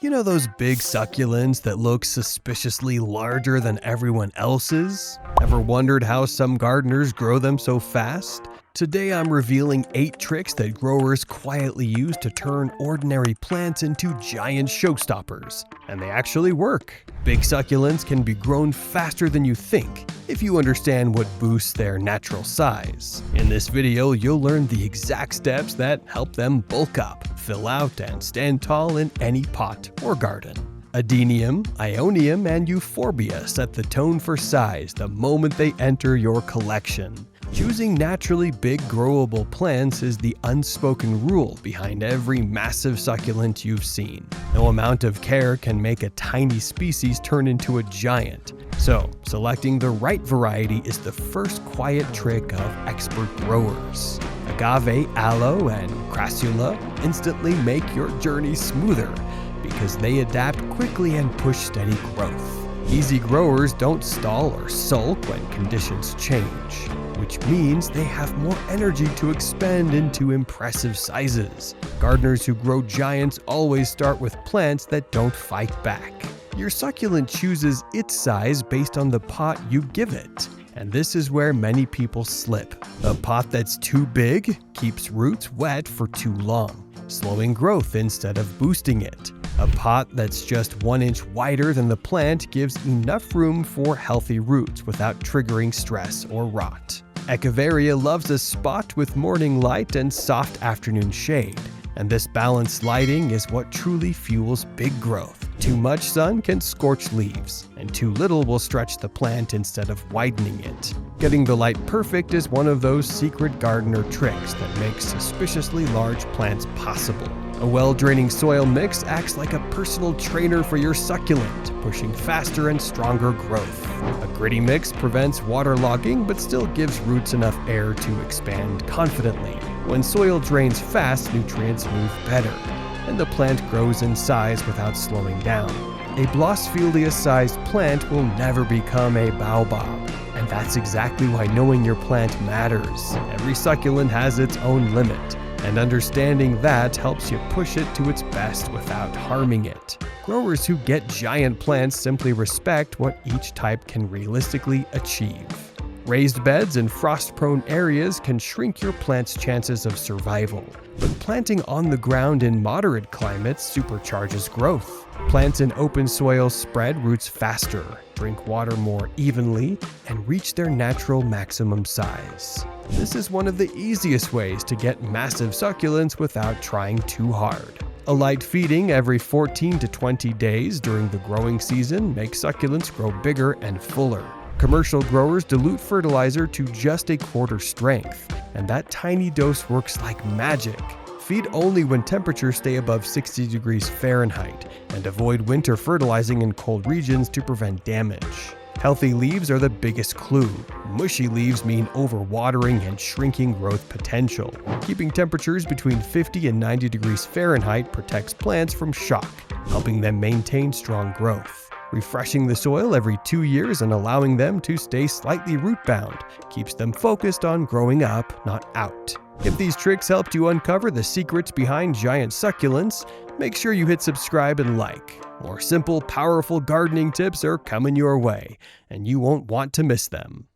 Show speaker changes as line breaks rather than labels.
You know those big succulents that look suspiciously larger than everyone else's? Ever wondered how some gardeners grow them so fast? Today I'm revealing 8 tricks that growers quietly use to turn ordinary plants into giant showstoppers. And they actually work. Big succulents can be grown faster than you think if you understand what boosts their natural size. In this video, you'll learn the exact steps that help them bulk up, fill out, and stand tall in any pot or garden. Adenium, Aeonium, and Euphorbia set the tone for size the moment they enter your collection. Choosing naturally big growable plants is the unspoken rule behind every massive succulent you've seen. No amount of care can make a tiny species turn into a giant. So, selecting the right variety is the first quiet trick of expert growers. Agave, Aloe, and Crassula instantly make your journey smoother because they adapt quickly and push steady growth. Easy growers don't stall or sulk when conditions change, which means they have more energy to expand into impressive sizes. Gardeners who grow giants always start with plants that don't fight back. Your succulent chooses its size based on the pot you give it. And this is where many people slip. A pot that's too big keeps roots wet for too long, slowing growth instead of boosting it. A pot that's just 1 inch wider than the plant gives enough room for healthy roots without triggering stress or rot. Echeveria loves a spot with morning light and soft afternoon shade, and this balanced lighting is what truly fuels big growth. Too much sun can scorch leaves, and too little will stretch the plant instead of widening it. Getting the light perfect is one of those secret gardener tricks that makes suspiciously large plants possible. A well-draining soil mix acts like a personal trainer for your succulent, pushing faster and stronger growth. A gritty mix prevents waterlogging but still gives roots enough air to expand confidently. When soil drains fast, nutrients move better, and the plant grows in size without slowing down. A Blossfeldia-sized plant will never become a baobab, and that's exactly why knowing your plant matters. Every succulent has its own limit, and understanding that helps you push it to its best without harming it. Growers who get giant plants simply respect what each type can realistically achieve. Raised beds in frost-prone areas can shrink your plant's chances of survival, but planting on the ground in moderate climates supercharges growth. Plants in open soil spread roots faster, drink water more evenly, and reach their natural maximum size. This is one of the easiest ways to get massive succulents without trying too hard. A light feeding every 14 to 20 days during the growing season makes succulents grow bigger and fuller. Commercial growers dilute fertilizer to just a quarter strength, and that tiny dose works like magic. Feed only when temperatures stay above 60 degrees Fahrenheit, and avoid winter fertilizing in cold regions to prevent damage. Healthy leaves are the biggest clue. Mushy leaves mean overwatering and shrinking growth potential. Keeping temperatures between 50 and 90 degrees Fahrenheit protects plants from shock, helping them maintain strong growth. Refreshing the soil every 2 years and allowing them to stay slightly root-bound keeps them focused on growing up, not out. If these tricks helped you uncover the secrets behind giant succulents, make sure you hit subscribe and like. More simple, powerful gardening tips are coming your way, and you won't want to miss them.